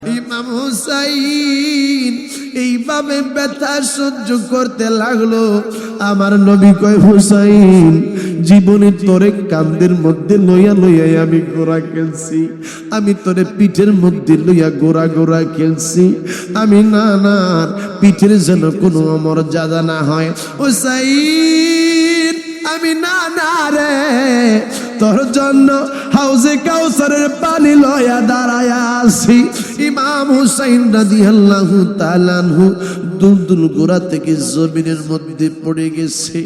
ইমাম হুসাইন এইভাবে ব্যথা সহ্য করতে লাগলো। আমার নবী কয়, হুসাইন জীবনে তোরে কান্দের মধ্যে লইয়া লইয়া আমি গোড়া খেলছি, আমি তোরে পিঠের মধ্যে লইয়া গোড়া গোড়া খেলছি, আমি না না পিঠের যেন কোনো মর্যাদা না হয়। হুসাইন আমি না না রে তোর জন্য হাউজে কাউসারের পানি লয়া দাঁড়ায়া আছি। ইমাম হুসাইন রাদিয়াল্লাহু তাআলা আনহু দুলদুল গোড়া থেকে জমিনের মধ্যে পড়ে গেছে।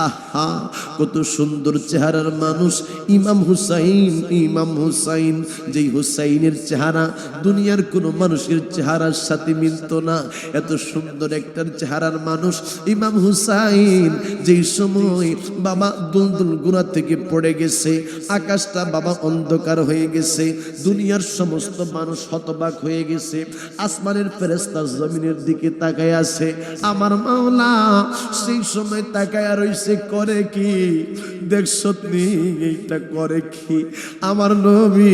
আহা কত সুন্দর চেহারার মানুষ ইমাম হুসাইন। ইমাম হুসাইন যেই হুসাইনের চেহারা দুনিয়ার কোনো মানুষের চেহারার সাথে মিলতো না, এত সুন্দর একটা চেহারার মানুষ ইমাম হুসাইন। যেই সময় বাবা দুলদুল গোড়া থেকে পড়ে গেছে, আকাশটা বাবা অন্ধকার হয়ে গেছে, দুনিয়ার সমস্ত মানুষ হতবাক হয়ে গেছে, আসমানের ফেরেশতা জমিনের দিকে তাকায় আছে। আমার মাওলা সেই সময় তাকায় রইছে, করে কি দেখছো নি এইটা করে কি? আমার নবী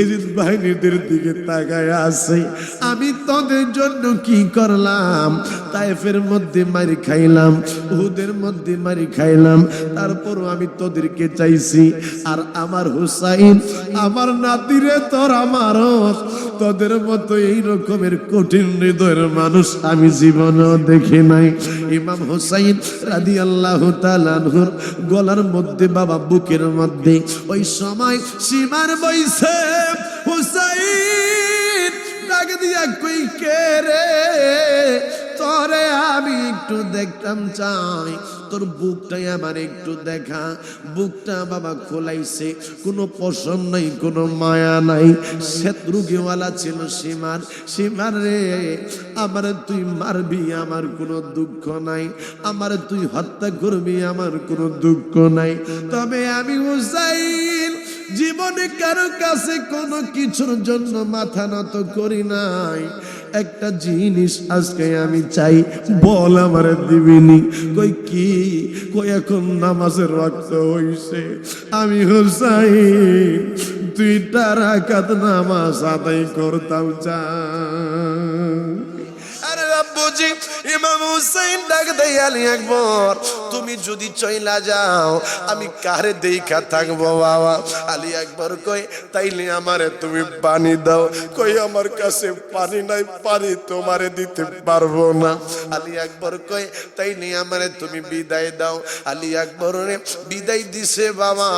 এজিদ বাহিনীদের দিকে তাকায় আছে। আমি তোদের জন্য কি করলাম? তায়েফের মধ্যে মারি খাইলাম, উহুদের মধ্যে মারি খাইলাম, তারপরও আমি তোদেরকে চাইছি। আর আমার হুসাইন আমার নাতিরে তোর আমারও তোদের মতো এই রকমের কঠিন হৃদয়ের মানুষ আমি জীবনেও দেখি নাই। ইমাম হুসাইন রাদিয়াল্লাহু তাআলা আনহুর গলার মধ্যে বাবা বুকের মধ্যে ওই সময় সীমার বইছে। হুসাইন ডাক দিয়া কই, কে রে তোরে আমি একটু দেখতাম চাই, তোর বুকটাই আমার একটু দেখা। বুকটা বাবা খোলাইছে, কোনো পশম নাই, কোনো মায়া নাই। শত্রুগিওয়ালা ছিল সীমার। সীমার রে আমার তুই মারবি আমার কোনো দুঃখ নাই, আমার তুই হত্যা করবি আমার কোনো দুঃখ নাই, তবে আমি হুসাইন জীবনে কারো কাছে কোনো কিছুর জন্য মাথা নত করি নাই। একটা জিনিস আজকে আমি চাই, বল আমার দিবিনি? কই কি? কই এখন নামাজের ওয়াক্ত হইছে, আমি হুসাইন 2টা রাকাত নামাজ আদায় করতাম চাই। আরে আব্বুজি ইমাম হুসাইন ডাক দেই, আলী আকবর তুমি যদি চইলা যাও আমি কারে দেখা থাকবো বাবা? আলী আকবর কই, তাইলে আমারে তুমি পানি দাও। কই আমার কাছে পানি নাই, পানি তোমারে দিতে পারবো না। আলী আকবর কই, তাইলে আমারে তুমি বিদায় দাও। আলী আকবরে বিদায় দিছে বাবা।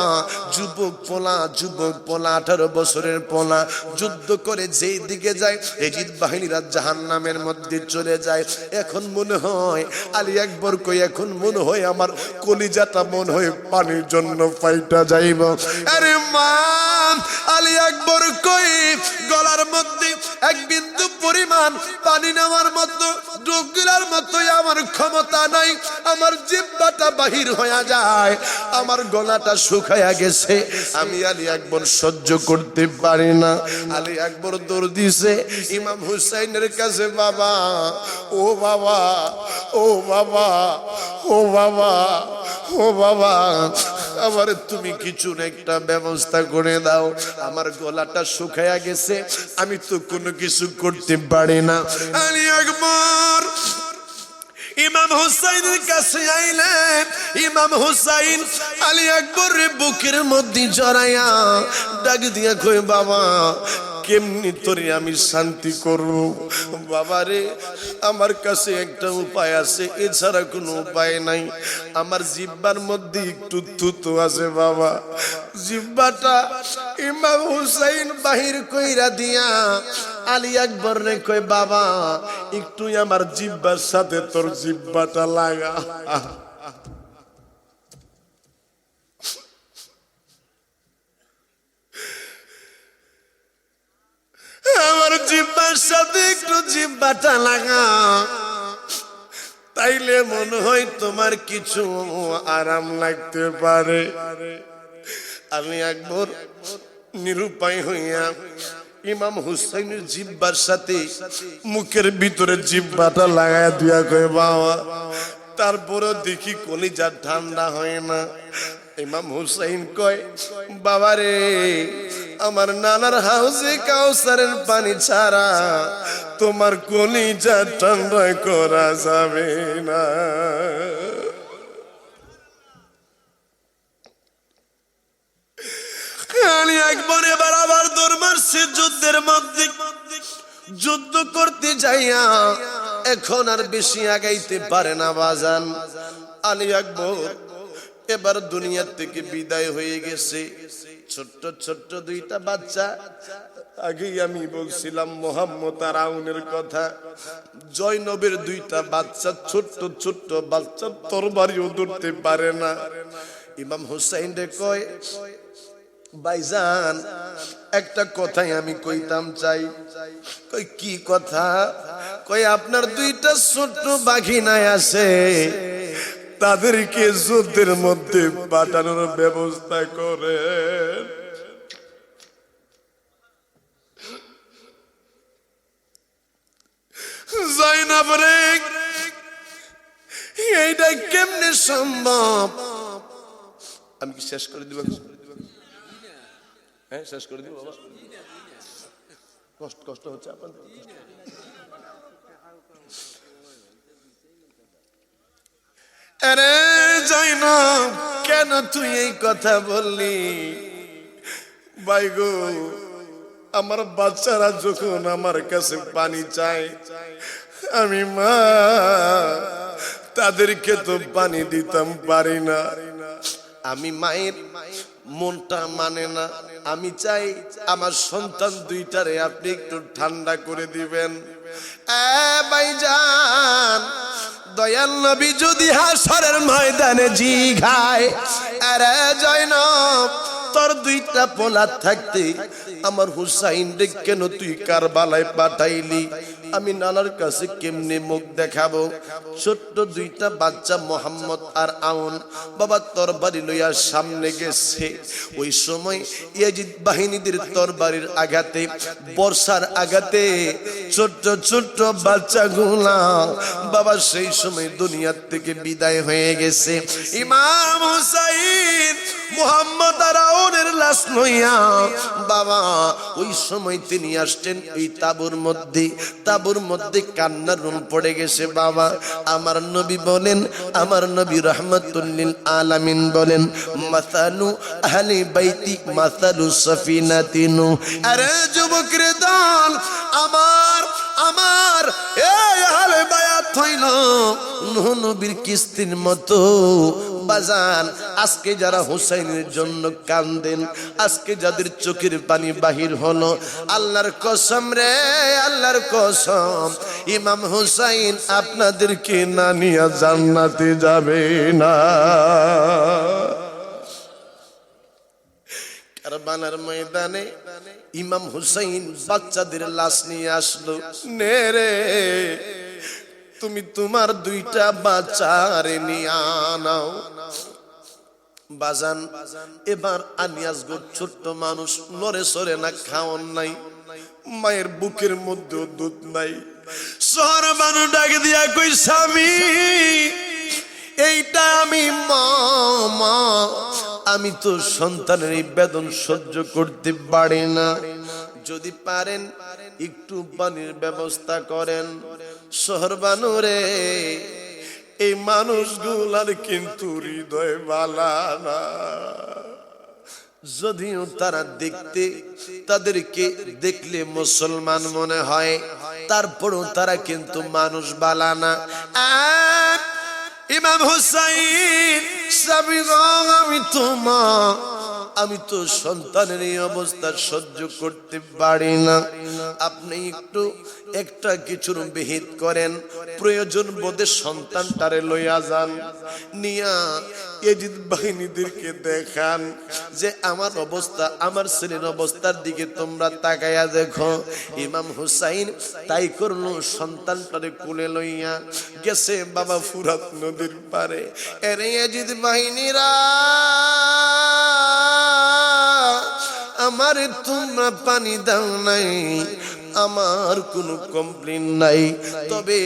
যুবক পোলা 18 বছরের পোলা যুদ্ধ করে যেই দিকে যায় এজিদ বাহিনীরা জাহান্নামের মধ্যে চলে যায়। এখন মনে হয় আলী আকবর কই, এখন মনে হয় আমার কলিজাটা মনে হয় পানির জন্য ফাইটা যাইব। আরে মা আলী আকবর কই, গলার মধ্যে এক বিন্দু পরিমাণ পানি নেওয়ার মতো ডুগলার মতো আমার ক্ষমতা নাই, আমার জিহ্বাটা বাহির হয়ে যায়, আমার গলাটা শুকায়া গেছে, আমি আলী আকবর সহ্য করতে পারি না। আলী আকবর দৌড় দিছে ইমাম হুসাইনের কাছে। বাবা ও বাবা, ও বাবা, ও বাবা, ও বাবা, আমার তুমি কিছু একটা ব্যবস্থা করে দাও, আমার গলাটা শুকায়া গেছে, আমি তো কোনো কিছু করতে পারি না। আলী আকবর ইমাম হুসাইনের কাছে আইলেন। ইমাম হুসাইন আলী আকবরের বুকের মধ্যে জড়াইয়া ডাক দিয়া কই, বাবা কেমনি তোরে আমি শান্তি করব? বাবারে আমার কাছে একটা উপায় আছে, এছাড়া কোনো উপায় নাই। আমার জিহ্বার মধ্যে একটু থুতু আছে বাবা, জিহ্বাটা ইমাম হুসাইন বাহির কইরা দিয়া আলী আকবর রে কই, বাবা একটু আমার জিহ্বার সাথে তোর জিহ্বাটা লাগা। আমার জিহ্বার সাথে একটু জিহ্বাটা লাগা, তাইলে মনে হয় তোমার কিছু আরাম লাগতে পারে। আলী আকবর নিরুপায় হইয়া ইমাম হুসাইনের জিহ্বার সাথে মুখের ভিতরে জিহ্বাটা লাগায় দিয়া কয়, বাবা তারপরে দেখি কলিজা ঠান্ডা হয় না। ইমাম হুসাইন কয়, বাবারে আমার নানার হাউজে কাউসারের পানি ছাড়া তোমার কলিজা ঠান্ডা করা যাবে না। একবার এবার আবার দৌড় মারছে যুদ্ধের মধ্যে, যুদ্ধ করতে যাইয়া এখন আর বেশি আগাইতে পারে না বাজান। আলী আকবর এবার দুনিয়া থেকে বিদায় হয়ে গেছে। ছোট্ট ছোট্ট দুইটা বাচ্চা, আগেই আমি বলছিলাম মোহাম্মদ আর আউনের কথা। জয়নবের দুইটা বাচ্চা, ছোট্ট ছোট্ট বাচ্চা, তরবারিও ধরতে পারে না। ইমাম হুসাইন রে কয়, ভাইজান একটা কথাই আমি কইতাম চাই। কই কি কথা? কই আপনার দুইটা ছোট্ট বাঘিনায় আছে, তাদেরকে যুদ্ধের মধ্যে পাঠানোর ব্যবস্থা করে। জাইনাব রে, এইটা কেমনে সম্ভব? আমি কি শেষ করে দিব? হ্যাঁ শেষ করে দিব বাবা, কষ্ট হচ্ছে আপনাদের। আরে জাইনাব, কেন তুই এই কথা বললি? ভাই গো, আমার বাচ্চারা যখন আমার কাছে পানি চায়, আমি মা তাদেরকে তো পানি দিতাম পারি না। আমি মায়ের মনটা মানে না। আমি চাই আমার সন্তান দুইটারে আপনি একটু ঠান্ডা করে দিবেন। ভাইজান, দয়াল নবী যদি হাসরের ময়দানে জিগায়, আরে জয়নব তোর দুইটা পোলা থাকতে আমার হুসাইন রে কেন তুই কারবালায় পাঠাইলি? আমি নানার কাছে কেমনে মুখ দেখাবো? ছোট্ট দুইটা বাচ্চা মোহাম্মদ আর আউন বাবা তরবারি লইয়া সামনে গেছে। ওই সময় ইয়াজিদ বাহিনীদের তরবারির আঘাতে, বর্ষার আঘাতে ছোট্ট ছোট্ট বাচ্চাগুলা বাবা সেই সময় দুনিয়ার থেকে বিদায় হয়ে গেছে। ইমাম হুসাইন মোহাম্মদ আর আউনের লাশ লইয়া বাবা ওই সময় তিনি আসছেন ওই তাবুর মধ্যে। তাবুর মধ্যে কান্নার রুম পড়ে গেছে। বাবা আমার নবী বলেন, আমার নবী রাহমাতুল লিল আলামিন বলেন, মাসালু আহলি বাইতি মাসালু সাফিনাতিনু। আরে যুবকরে দল, আমার এই আহলে বায়াত হইল নূহ নবীর কিস্তির মতো। বাজান, আজকে যারা হুসাইনের জন্য কান্দেন, আজকে যাদের চোখের পানি বাহির হলো, আল্লাহর কসম রে, আল্লাহর কসম, ইমাম হুসাইন আপনাদেরকে না নিয়ে জান্নাতে যাবে না। কারবালার ময়দানে ইমাম হুসাইন বাচ্চাদের লাশ নিয়ে আসলো। নে রে, তুমি তোমার দুইটা বাচ্চারে নিয়ে আনাও। বাজান এবার আনিয়াসগো ছোট্ট মানুষ, নরে সরে না, খাওয়ান নাই, মায়ের বুকের মধ্যে দুধ নাই। শহর মানুষ ডাকে দিয়া কই, স্বামী এইটা আমি মা, আমি তো সন্তানের এই বেদন সহ্য করতে পারি না, যদি পারেন একটু পানির ব্যবস্থা করেন। শহর বানুরে, এই মানুষগুলার কিন্তু হৃদয় বালা না। যদিও তারা দেখতে, তাদেরকে দেখলে মুসলমান মনে হয়, তারপরও তারা কিন্তু মানুষ বালা না। ইমাম হুসাইন সাবি গো, আমি তো সন্তানের এই অবস্থা সহ্য করতে পারি না। আপনি একটু একটা কিছুর বিহিত করেন, প্রয়োজন বোধে সন্তানটারে লইয়া যান, নিয়া ইয়াজিদ বাহিনীদেরকে দেখান যে আমার অবস্থা, আমার ছেলের অবস্থার দিকে তোমরা তাকাইয়া দেখো। ইমাম হুসাইন তাই করলো, সন্তানটারে কোলে লইয়া গেছে বাবা ফুরাত নদীর পারে। এরে ইয়াজিদ বাহিনীরা, আমারে তোমরা পানি দাও নাই, আমার কোনো কমপ্লেইন নাই, তবে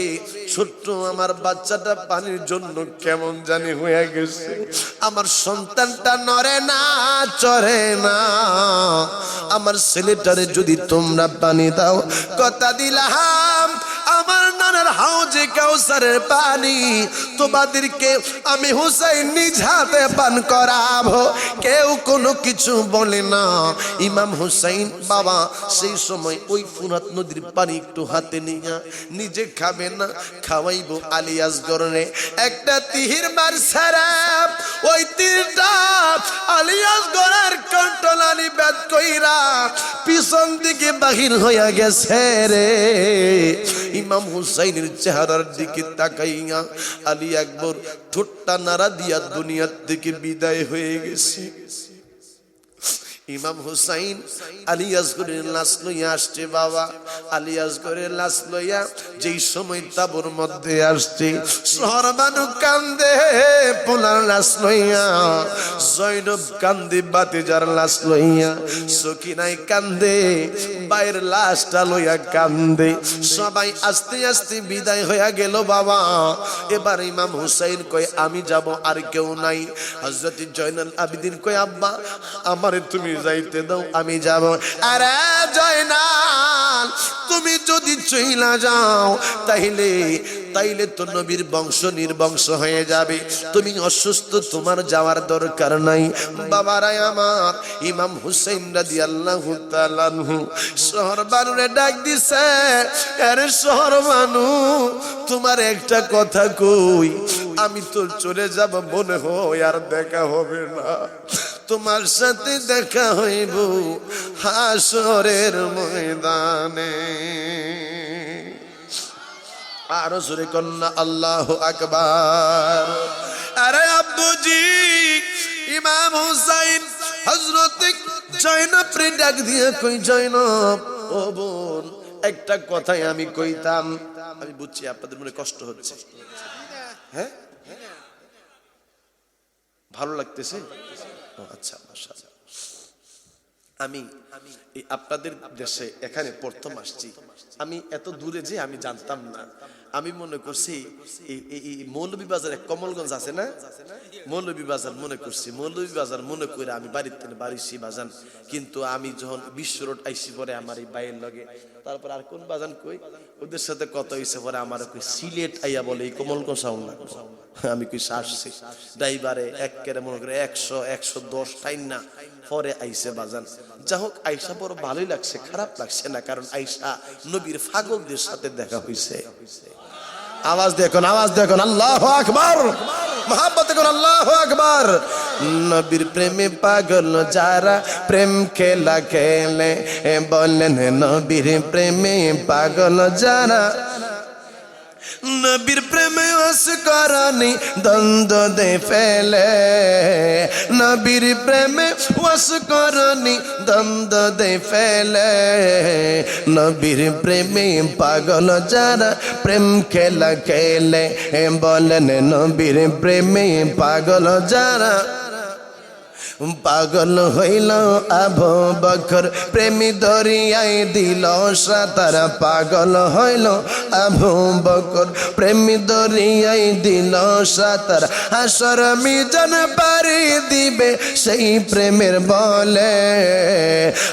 ছোট্ট আমার বাচ্চাটা পানির জন্য কেমন জানি হয়ে গেছে। আমার সন্তানটা নড়ে না, চড়ে না। আমার ছেলেটারে যদি তোমরা পানি দাও, কথা দিলাম আমার নানার হাউজে কাউসারের পানি তোমাদেরকে আমি হুসাইন নিজ হাতে পান করাবো। কেউ কোনো কিছু বলে না। ইমাম হুসাইন বাবা সেই সময় ওই ফুরাত নদীর পানি একটু হাতে নিয়ে নিজে খাবে না, খাওয়াইবো আলী আসগরে। একটা তিহির মার ছাড়া ওই তীরটা আলী আসগরের কন্টলানি বেদ কইরা পিছন দিকে বাহির হইয়া গেছে রে। ইমাম হুসাইনের চেহারার দিকে তাকাইয়া আলী আকবর ঠোঁটটা নাড়া দিয়া দুনিয়ার থেকে বিদায় হয়ে গেছে। ইমাম হুসাইন আলী আসগরের লাশ লইয়া আসছে বাবা। আলী আসগরের লাশ লইয়া যেই সময় তাবুর মধ্যে আসছে, শহর মানুষ কান্দে পোলার লাশ লইয়া, জয়নব কান্দে বাতিজার লাশ লইয়া, সকিনাই কান্দে বাইরের লাশটা লইয়া কান্দে। সবাই আস্তে আস্তে বিদায় হইয়া গেল বাবা। এবার ইমাম হুসাইন কয় আমি যাব, আর কেউ নাই। হযরত জয়নাল আবেদিন কয় আব্বা আমারে তুমি যাইতে দাও, আমি যাব। আরে জয়নাল তুমি যদি চইলা যাও তাইলে তো নবীর বংশ নির্বংশ হয়ে যাবে। তুমি অসুস্থ, তোমার যাওয়ার দরকার নাই। বাবারাই আমার, ইমাম হুসাইন রাদিয়াল্লাহু তাআলা আনহু শহর বানুরে ডাক দিছে, আরে শহর বানু তোমার একটা কথা কই, আমি তো চলে যাব, মনে হয় আর দেখা হবে না। তোমার সাথে দেখা হইব হাসরের ময়দানে। আর জোরে কন্যা আল্লাহু আকবার। আরে আব্বুজি ইমাম হুসাইন হযরত জয়নব রে ডাক দিয়ে কই, জয়নব ও বোন একটা কথাই আমি কইতাম। আমি বুঝছি আপনাদের মনে কষ্ট হচ্ছে, হ্যাঁ ভালো লাগতেছে? আচ্ছা মাশাআল্লাহ। আমি এই আপনাদের দেশে এখানে প্রথম আসছি। আমি এত দূরে যে আমি জানতাম না। আমি মনে করছি এই মৌলভীবাজার কমলগঞ্জ আছে না, মৌলভীবাজার মনে করছি, মৌলভীবাজার মনে করে আমি বাড়িছি বাজান। কিন্তু আমি যখন বিশ্ব রোড আইসি পরে আমার এই বাইয়ের লগে, তারপর আর কোন বাজান কই ওদের সাথে কত হয়েছে পরে আমার কই সিলেট আইয়া বলে এই কমলগঞ্জ সাউন্ড না। আমি কই আসছি ড্রাইভারে একেবারে মনে করে 100-110 টাইম না পরে আইসে বাজান। যা হোক আইসা বড় ভালোই লাগছে, খারাপ লাগছে না, কারণ আইসা নবীর পাগলদের সাথে দেখা হইছে। আওয়াজ দেখুন, আওয়াজ দেখুন, আল্লাহু আকবার, মহব্বত করুন, আল্লাহু আকবার। নবীর প্রেমে পাগল যারা প্রেম খেলা খেলে, বলেন নবীর প্রেমে পাগল যারা, নবীর প্রেমে ওয়াসকরণী দ্বন্দ্ব দে ফেলে, নবীর প্রেমে ওয়াসকরণী দ্বন্দ্ব দে ফেলে, নবীর প্রেমে পাগল যারা প্রেম খেলা খেলে, বলেন নবীর প্রেমে পাগল যারা। পাগল হইল আবু বকর প্রেমী দরিয়ায় দিল সাঁতার, পাগল হইল আবু বকর প্রেমী দরিয়ায় দিল সাঁতার, হাসর মিজান পারি দিবে সেই প্রেমের বলে,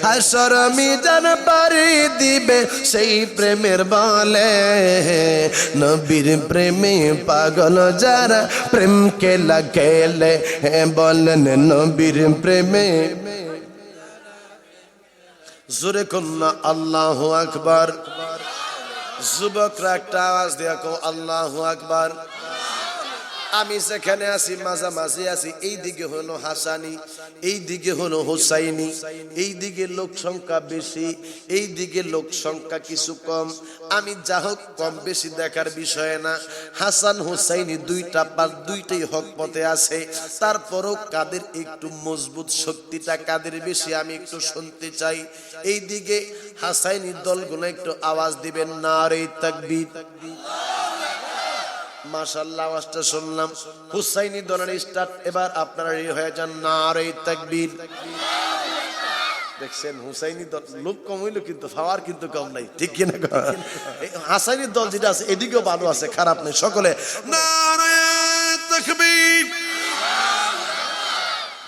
হাসর মিজান পারি দিবে সেই প্রেমের বলে, নবীর প্রেমে পাগল যারা প্রেম খেলা খেলে, বলেন নবীর প্রেমে। জোরে কন্যা আল্লাহু আকবার। যুবকরা একটা আওয়াজ দিয়া কও আল্লাহু আকবার। আমি যেখানে আছি মাঝামাঝি আছি, এই দিকে হলো হাসানি, এই দিকে হলো হুসাইনি, এই দিকে লোক সংখ্যা বেশি, এই দিকে লোক সংখ্যা কিছু কম। আমি যা হোক কম বেশি দেখার বিষয় না। হাসান হুসাইনি দুইটাই হক পথে আছে। তারপরও কাদের একটু মজবুত, শক্তিটা কাদের বেশি আমি একটু শুনতে চাই। এই দিকে হাসাইনি দলগুলো একটু আওয়াজ দিবেন, নারে তাকবীর। মাশাআল্লাহ আওয়াজটা শুনলাম। হুসাইনি দলের স্টার্ট। এবার আপনারা রেডি হয়ে যান, নারে তাকবীর। দেখছেন হুসাইনি দল লোক কম হইলো কিন্তু পাওয়ার কিন্তু কম নাই, ঠিক কিনা? হাসাইনি দল যেটা আছে এদিকেও ভালো আছে, খারাপ নেই। সকলে নারায়ে তাকবীর,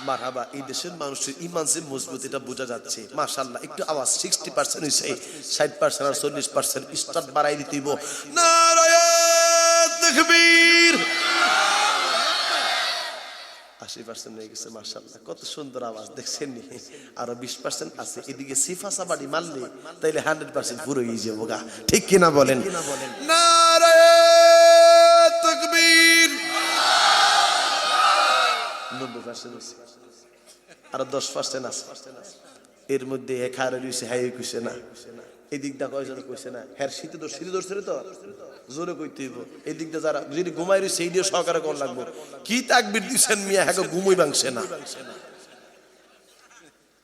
মারহাবা। এই দেশের মানুষের ঈমান যে মজবুত এটা বোঝা যাচ্ছে মাশাআল্লাহ। একটু আওয়াজ 60% হইছে, 60% আর 40% স্টার্ট বাড়াই দিতেইব। নারায়ে তাকবীর, 80% হয়ে গেছে মাশাআল্লাহ। কত সুন্দর আওয়াজ দেখছেন নি? আরো 20% আছে, এদিকে সিফা সাবাড়ি মারলে তাইলে 100% পুরো হয়ে যাবো গা, ঠিক কিনা বলেন? নারায়ে তাকবীর, 90% হইছে, আর 10% আছে। এর মধ্যে এখারে রইছে হাই কইছে না, এদিক দা কয়জন কইছে না, হ্যাঁ শীতে ধরছে তো জোরে কইতে হইব। এদিক দা যারা যদি ঘুমাই রইছে এইদিও সহকারে কোন লাগবো। কি তাকবীর দিছেন মিয়া, হ্যাঁ ঘুমই ভাঙছে না,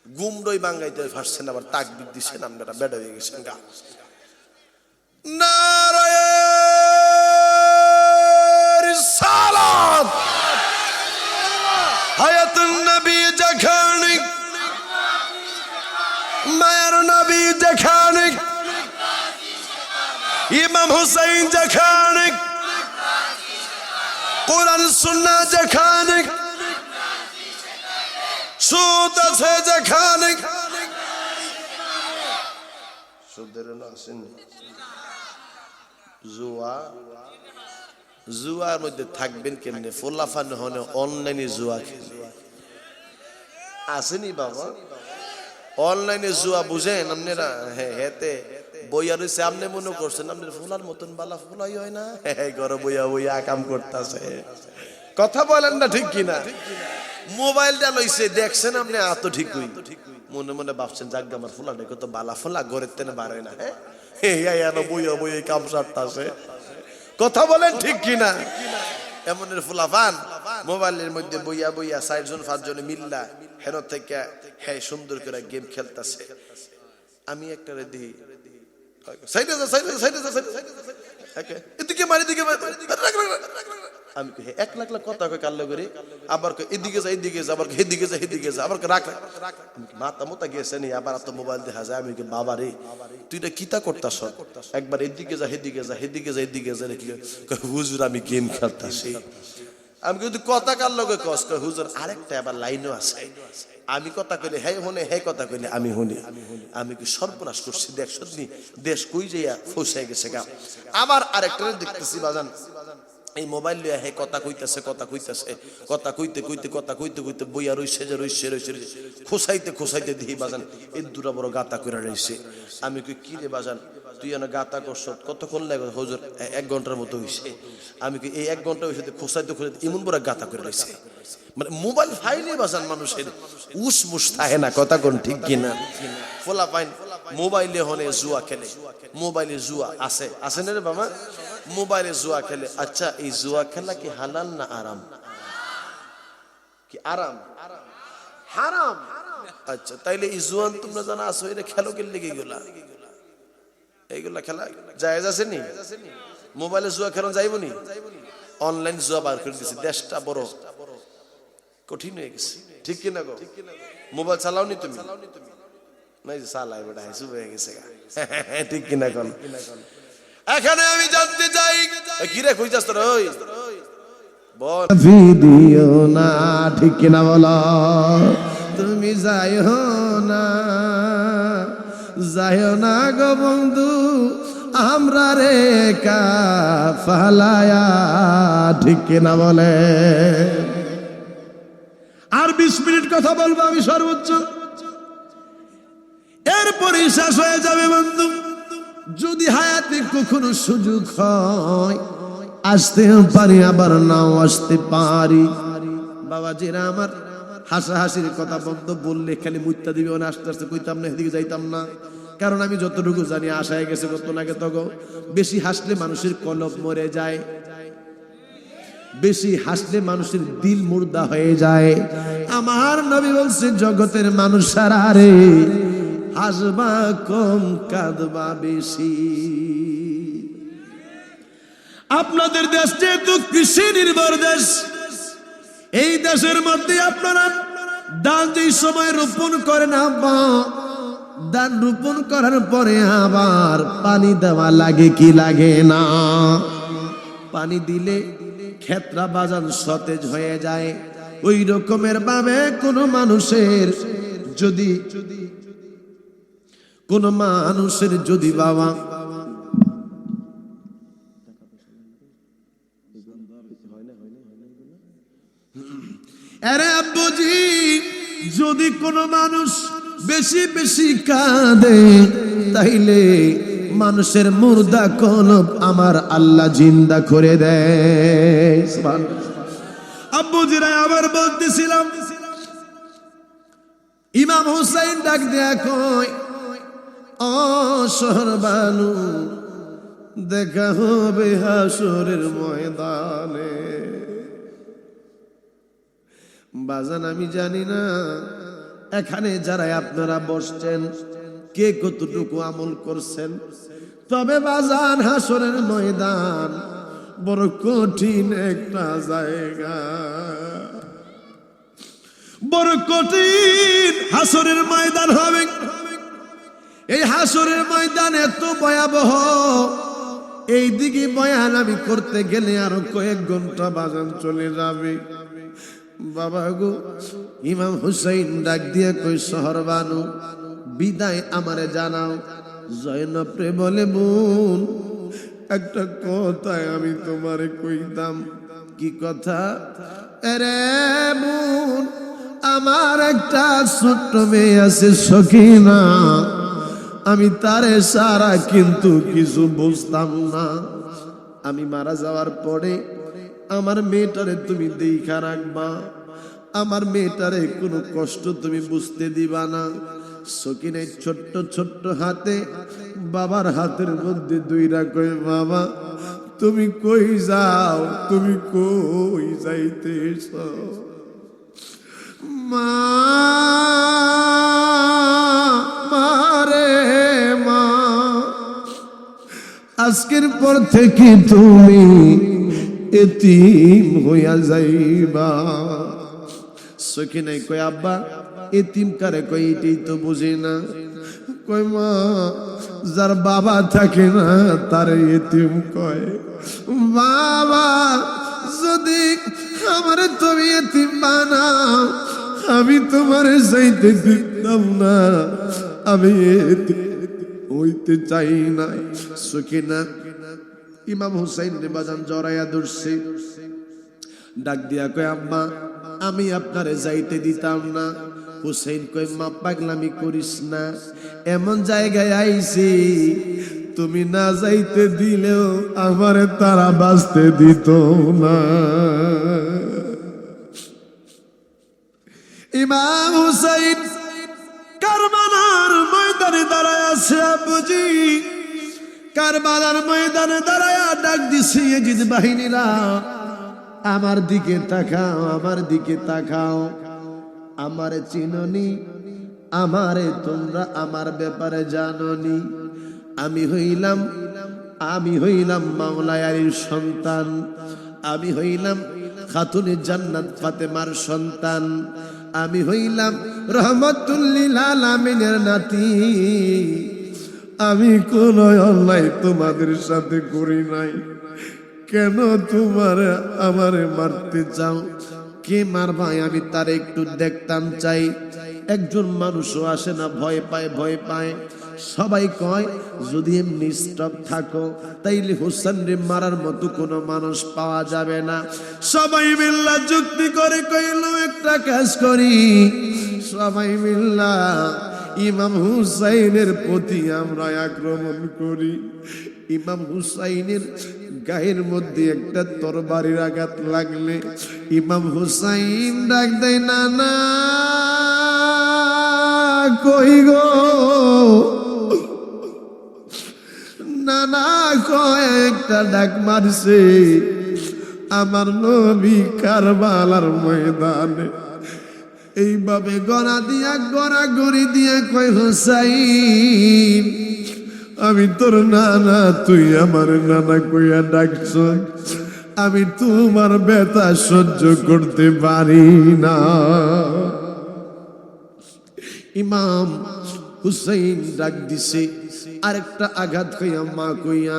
ঘুমডই ভাঙাইতে পারছে না, আবার তাকবীর দিছেন আপনারা বেড়া হয়ে গেছেন গা। নারায়ে রিসালাত, হায়াতুন নবী যেখানে, মায়ের নবী যেখানে, ইমাম হুসাইন যেখানে, কোরআন সুন্নাহ যেখানে, সুদ আছে যেখানে, সুদের না আসেন জুয়ার মধ্যে থাকবেন কেমনে? ফোলাফান হনে অনলাইনে জুয়া খেলে আসেনি বাবা, অনলাইনে জুয়া বুঝেন আপনারা? হ্যাঁ হেতে বইয়া রয়েছে, আপনি মনে করছেন আপনার ফুলার মতন বালা ফুলাই হয় না, হ্যাঁ ঘরে বইয়া বইয়া কাম করতেছে। কথা বলেন না, ঠিক কিনা? মোবাইলটা লইছে দেখছেন আপনি, এত ঠিক হই মনে মনে ভাবছেন যাক আমার ফুলাটা কত বালা ফুলা, ঘরের তেনে বার হয় না, হ্যাঁ বইয়া বইয়া কাম সারতাছে। কথা বলেন ঠিক কিনা? এমনের ফুলাফান মোবাইলের মধ্যে বইয়া বইয়া 4জন 5 মিল্লা হেন থেকে হ্যাঁ সুন্দর করে গেম খেলতেছে। আমি একটা দিই এদিকে মারি দিকে আমি 1 লাখ লাখ কথা কাল্লো করে, আবার এদিকে যা এদিকে যা, আবার এদিকে যা এদিকে যা, আবার রাখ মাথা মোতা গেছে নি, আবার তো মোবাইল দেখা যায়। আমি বাবা রে তুই এটা কিতা করতাস, একবার এদিকে যা এদিকে যা এদিকে যা এদিকে যা, হুজুর আমি গেম খেলতাছি। আমি কিন্তু কথা কার লগে কষ্ট, হুজুর আরেকটা আবার লাইনও আছে, আমি কথা কইলে হ্যাঁ হনে, হ্যাঁ কথা কইলে আমি শুনি। আমি কি সর্বনাশ করছি দেখ, সত্যি দেশ কই যাইয়া ফসে গেছে গা। আবার আরেকটা দেখতেছি বাজান, এই মোবাইল লিয়া হে কথা কইতাছে কথা কইতাছে, কথা কইতে কইতে কথা কইতে কইতে বইয়া রইছে যে রইছে খোসাইতে খোসাইতে দিই বাজান এই দুটা বড় গাতা করে রইছে। আমি কই কি রে বাজান তুই এনে গাতা করছ, কতক্ষণ লাগে? হুজুর 1 ঘন্টার মতো হইছে। আমি কই এই 1 ঘন্টা হইছে খোসাইতে খোসাইতে এমন বড় গাতা করে রইছে, মানে মোবাইল ফাইলে বাজান মানুষের উসমুস থাকে না। কথা কোন ঠিক কিনা? ফোলা পাইন মোবাইলে হনে জুয়া খেলে, মোবাইলে জুয়া আছে আছে না রে বাবা? মোবাইলে জুয়া খেলে। আচ্ছা এই জুয়া খেলা কি হালাল না আরাম? কি আরাম? হারাম। আচ্ছা তাইলে এই জুয়ান তোমরা জানা আছো, এটা খেলো কে লেগে গেলা? এইগুলা খেলা জায়েজ আছে নি? মোবাইলে জুয়া খেলা যাইব নি? অনলাইন জুয়া বার করে দিছে, দেশটা বড় কঠিন হয়ে গেছে, ঠিক কিনা গো? মোবাইল চালাও নি তুমি? নাই চালাই বেটা হাসু হয়ে গেছে, ঠিক কিনা কোন? এখানে আমি জানতে চাই কি রে কইতাছ তোর? ওই বল ভিডিও না, ঠিক কিনা বলো? তুমি যাইও না, যাইও না গো বন্ধু আমরা রে কা ফালায়া, ঠিক কিনা বলে? আর 20 মিনিট কথা বলবো আমি সর্বোচ্চ, এরপরে শেষ হয়ে যাবে বন্ধু। যদি হায়াতে কখনো সুযোগ হয় আসতে পারি, আবার নাও আসতে পারি। বাবাজিরা আমার হাসাহাসির কথা বন্ধ, বললে খালি মুইতা দিবে, আস্তে আস্তে কইতাম না, এদিকে যাইতাম না। কারণ আমি যতটুকু জানি আশায় গেছে কত লাগে তখন। বেশি হাসলে মানুষের কলব মরে যায়, বেশি হাসলে মানুষের দিল মুর্দা হয়ে যায়। আমার নবী বলছে জগতের মানুষেরা রে হাসবা কম কাঁদবা বেশি। আপনাদের দেশ যেহেতু কৃষি নির্ভর দেশ, এই দেশের মধ্যে আপনারা ধান যেই সময় রোপণ করে না বা ধান রোপণ করার পরে আবার পানি দেওয়া লাগে কি লাগে না? পানি দিলে ক্ষেত্রা বাজান সতেজ হয়ে যায়। ওই রকমের ভাবে কোন মানুষের যদি বাবা আরে আব্বুজি, যদি কোন মানুষ বেশি বেশি কাঁদে তাইলে মানুষের মুর্দা কলব আমার আল্লাহ জিন্দা করে দেয়। আব্বুজিরা আবার বলতেছিলাম, ইমাম হুসাইন ডাক দেয়া কয়, ও শহরবানু, দেখা হবে হাসরের ময়দানে। বাজান আমি জানি না এখানে যারা আপনারা বসছেন কে কতটুকু আমল করছেন, তবে বাজান হাসরের ময়দান বড় কঠিন একটা জায়গা, বড় কঠিন হাসরের ময়দান হবে। এই হাসরের ময়দান এত ভয়াবহ, এই দিকে বয়ান আমি করতে গেলে আরো কয়েক ঘন্টা বাজান চলে যাবে। বাবা গো, ইমাম হুসাইন ডাক দিয়ে কই, শহরবানু বিদায় আমারে জানাও। জয়নবরে বলে, বোন একটা কথায় আমি তোমারে কইতাম। কি কথা? আরে বোন, আমার একটা ছোট্ট মেয়ে আছে সখিনা, আমি তারে সারা কিন্তু কিছু বুঝতাম না। আমি মারা যাওয়ার পরে আমার মেয়েটারে তুমি দেখা রাখবা, আমার মেয়েটারে কোনো কষ্ট তুমি বুঝতে দিবা না। সকিনের ছোট্ট ছোট্ট হাতে বাবার হাতের মধ্যে দুইটা কই, বাবা তুমি কই যাও, তুমি কই যাইতেছ? মা মারে মা, আজকের পর থেকে তুমি এতিম হইয়া যাইবা। সখিনাই কই, আব্বা এতিম কারে কই? এটাই তো বুঝি না। কই, মা যার বাবা থাকে না তারে এতিম কয়। বাবা যদি আমার তুমি এতিম বানাও, আমি তোমার চাইতে দিতাম না, আমি হইতে চাই না। সখিনা ইমাম হুসাইন রে বাজান জড়াইয়া ধরছে, ডাক দিয়া কয়, আম্মা আমি আপনারে যাইতে দিতাম না। হুসাইন কয়, মা পাগলামি করিস না, এমন জায়গায় আইছি তুমি না যাইতে দিলেও আমারে তারা বাঁচতে দিত না। ইমাম হুসাইন কারবালার ময়দানে দাঁড়ায় আছে। আব্বুজি কারবালার ময়দানে দাঁড়ায়া ডাক দিছে, ইয়েজিদ বাহিনীরা আমার দিকে তাকাও, আমার দিকে তাকাও। আমারে চিননি, আমারে তোমরা আমার ব্যাপারে জাননি। আমি হইলাম মাওলানা আলীর সন্তান, আমি হইলাম খাতুনে জান্নাত ফাতেমার সন্তান, আমি হইলাম রহমাতুল লিল আলামিনের নাতি। আমি কোন অন্যায় তোমাদের সাথে করি নাই, কেন তোমারে আমারে মারতে চাও? কে মারবাই আমি তার একটু দেখতাম চাই। একজন মানুষও আসে না, ভয় পায়, ভয় পায়। সবাই কয় যদি এমনি স্টপ থাকো তাইলে হোসেন রে মারার মতো কোনো মানুষ পাওয়া যাবে না। সবাই মিল্লা যুক্তি করে কইল একটা কাজ করি, সবাই মিল্লা ইমাম হুসাইনের প্রতি আমরা আক্রমণ করি। ইমাম হুসাইনের গায়ের মধ্যে একটা তরবারির আঘাত লাগলে ইমাম হুসাইন ডাক দেয়, না না কই গো, না না কয় একটা ডাক মারছে আমার নবী কারবালার ময়দানে। এইভাবে গড়াগড়ি দিয়া কয়, হুসাইন আমি তোর নানা, তুই আমার নানা কইয়া ডাকছ, আমি তোমার ব্যথা সহ্য করতে পারি না। ইমাম হুসাইন ডাক দিছে, আরেকটা আঘাত কইয়া মা কইয়া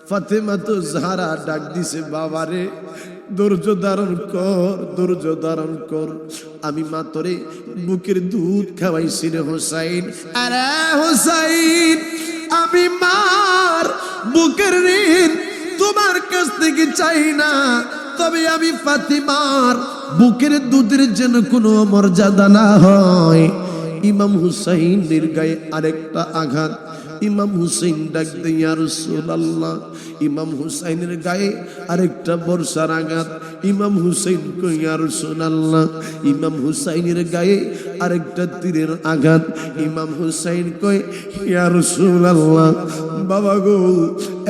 ফাতেমা তো জাহরা ডাক দিছে, বাবারে ধৈর্য ধারণ কর, ধৈর্য ধারণ কর, আমি মা তোরে বুকের দুধ খাওয়াইছি রে হুসাইন। আরে হুসাইন, আমি মার বুকের ঋণ তোমার কাছ থেকে চাই না, তবে আমি ফাতিমার বুকের দুধের যেন কোনো মর্যাদা না হয়। ইমাম হুসাইনের গায়ে আরেকটা আঘাত। ইমাম হুসাইন ডাক দেয়, ইয়া রাসূলুল্লাহ। ইমাম হুসাইনের গায়ে আরেকটা বর্ষার আঘাত। ইমাম হুসাইন কই, ইয়া রাসূলুল্লাহ। ইমাম হুসাইনের গায়ে আরেকটা তীরের আঘাত। ইমাম হুসাইন কই, ইয়া রাসূলুল্লাহ। বাবা গো,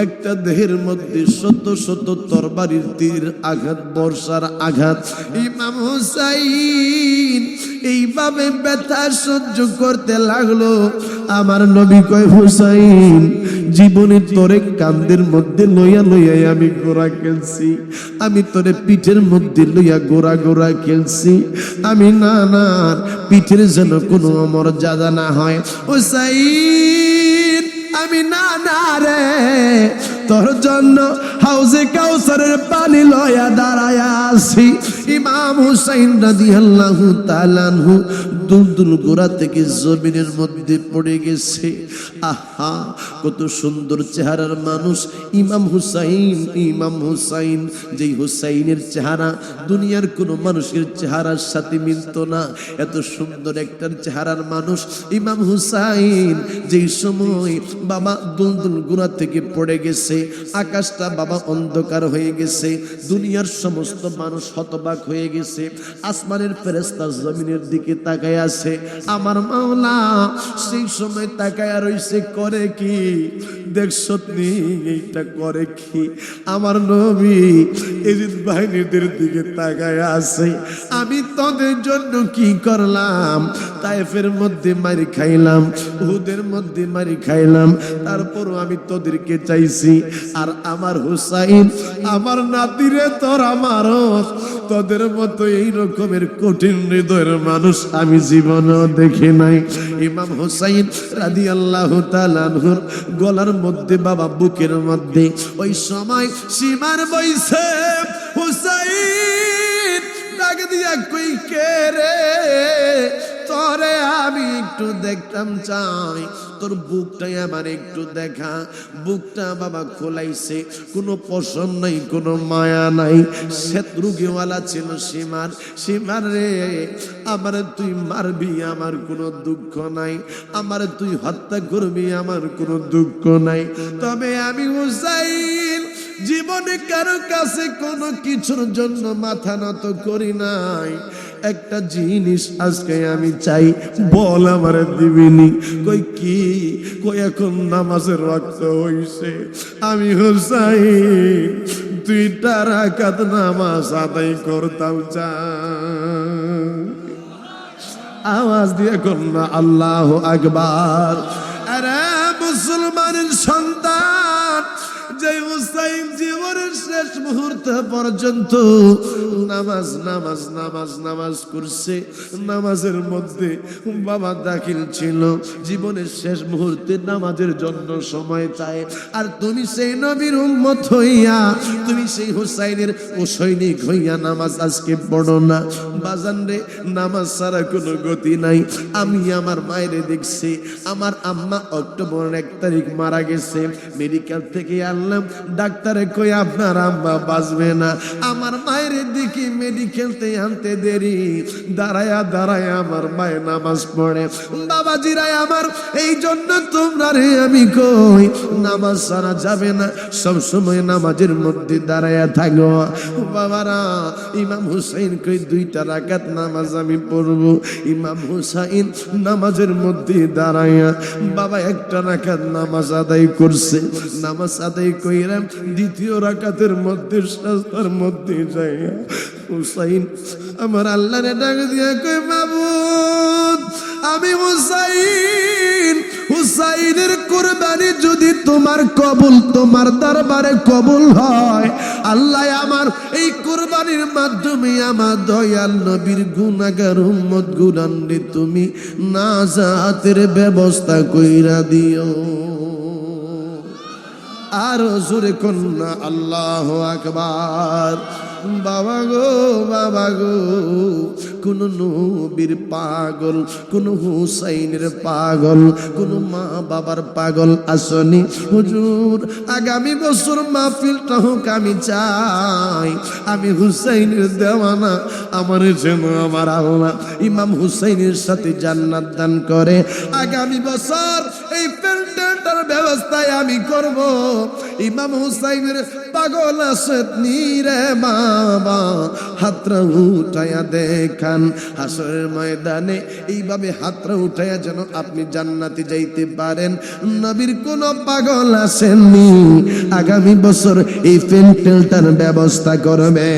একটা দেহের মধ্যে শত শত তরবারির তীর আঘাত, বর্ষার আঘাত। ইমাম হুসাইন এইভাবে ব্যথা সহ্য করতে লাগলো। আমার নবী কয়, হুসাইন, জীবনে তোরে কান্দের মধ্যে লইয়া লইয়া আমি গোড়া খেলছি, আমি তোরে পিঠের মধ্যে লইয়া গোড়া গোড়া খেলছি, আমি নানার পিঠের যেন কোনো মর্যাদা না হয়। হুসাইন, আমি নানা রে তোর জন্য হাউজে কাউসারের পানি লয়া দাঁড়ায়া আছি। ইমাম হুসাইন রাদিয়াল্লাহু তাআলা আনহু দুলদুল গোড়া থেকে জমিনের মধ্যে পড়ে গেছে। আহা, কত সুন্দর চেহারার মানুষ ইমাম হুসাইন। ইমাম হুসাইন, যেই হুসাইনের চেহারা দুনিয়ার কোনো মানুষের চেহারার সাথে মিলত না, এত সুন্দর একটা চেহারার মানুষ ইমাম হুসাইন। যেই সময় বাবা দুলদুল গোড়া থেকে পড়ে গেছে, আকাশটা বাবা অন্ধকার হয়ে গেছে, দুনিয়ার সমস্ত মানুষ হতবাক হয়ে গেছে, আসমানের ফেরেশতা জমিনের দিকে তাকায় আছে। আমার মাওলা সেই সময় তাকায় রইছে, করে কি দেখছো নি, এইটা করে কি? আমার নবী ইজিদ বাহিনীদের দিকে তাকায় আছে। আমি তোদের জন্য কি করলাম? তায়েফের মধ্যে মারি খাইলাম, উহুদের মধ্যে মারি খাইলাম, তারপরও আমি তোদেরকে চাইছি। আর আমার হুসাইন, আমার নাতিরে তোর আমারও তোদের মতো এই রকমের কঠিন হৃদয়ের মানুষ আমি জীবনও দেখি নাই। ইমাম হুসাইন রাদিয়াল্লাহু তাআলা আনহুর গলার মধ্যে বাবা বুকের মধ্যে ওই সময় সীমার বইছে। হুসাইন ডাক দিয়া কই, কে রে তোরে আমি একটু দেখতাম চাই, তোর বুকটাই আমার একটু দেখা। বুকটা বাবা খোলাইছে, কোনো পশম নাই, কোনো মায়া নাই। শত্রুগিওয়ালা ছিল সীমার। সীমার রে, আমার তুই মারবি, আমার কোনো দুঃখ নাই, আমার তুই হত্যা করবি, আমার কোনো দুঃখ নাই, তবে আমি হুসাইন জীবনে কারো কাছে কোনো কিছুর জন্য মাথা নত করি নাই। একটা জিনিস আজকে আমি চাই, বল আমার দিবিনি? কই কি? কই এখন নামাজের ওয়াক্ত হইছে, আমি হুসাইন 2টা রাকাত নামাজ আদায় করতাম চাই। আওয়াজ দিয়ে কর না আল্লাহু আকবার। আরে মুসলমানের সন্তান, যে হুসাইন জীবনের শেষ মুহূর্ত পর্যন্ত নামাজ নামাজ নামাজ নামাজ করছে, নামাজের মধ্যে বাবা দাখিল ছিল, জীবনের শেষ মুহূর্তে নামাজের জন্য সময় চায়। আর তুমি সেই নবীর উম্মত হইয়া, তুমি সেই হুসাইনের সৈনিক হইয়া নামাজ আজকে পড়ো না। বাজান রে, নামাজ ছাড়া কোনো গতি নাই। আমি আমার মায়েরে দেখছি, আমার আম্মা অক্টোবর 1 তারিখ মারা গেছে, মেডিকেল থেকে আনলাম, ডাক্তারে কই আপনার আম্মা বাঁচবে না। আমার মায়ের দিকে মেডিকেলতে আনতে দেরি, দাঁড়ায়া দাঁড়ায়া আমার মায়ের নামাজ পড়ে। বাবাজিরাই আমার, এই জন্য তোমরা রে আমি কই, নামাজ ছাড়া যাবে না, সব সময় নামাজের মধ্যে দাঁড়ায়া থাকো বাবারা। ইমাম হুসাইন কই 2টা রাকাত নামাজ আমি পড়বো। ইমাম হুসাইন নামাজের মধ্যে দাঁড়ায়া বাবা 1টা রাকাত নামাজ আদায় করছে। নামাজ আদায় কইরা 2য় রাকাতের মধ্যে সাজদার মধ্যে যাইয়া হুসাইন আমার আল্লাহরে ডাক দিয়া কই, মাবুদ আমি হুসাইন, হুসাইনের কুরবানি যদি তোমার কবুল, তোমার দরবারে কবুল হয়, আল্লাহ আমার এই কুরবানি কোরবানির মাধ্যমে আমার দয়াল নবীর গুনাহগার উম্মত গুলানরে তুমি নাজাতের ব্যবস্থা কইরা দিও। আরো জোরে কন্যা আল্লাহু আকবার। বাবা গো, কোন নবীর পাগল, কোন হুসাইনের পাগল, কোন মা বাবার পাগল আসনি হুজুর? আগামী বছর মাহফিলটা হোক, আমি চাই আমি হুসাইনের দেওয়ানা, আমার যেন আমার আল্লাহ ইমাম হুসাইনের সাথে জান্নাত দান করে। আগামী বছর এই প্যান্ডেলটার ব্যবস্থায় আমি করব। ইমাম হুসাইনের পাগল আসত নিরে বাবা, হাতরা উঠায়া দেখান হাসরের ময়দানে, এইভাবে হাতরা উঠায়া যেন আপনি জান্নাতে যাইতে পারেন। নবীর কোন পাগল আসেননি, আগামী বছর এই প্যান্ডেলটার ব্যবস্থা করবে।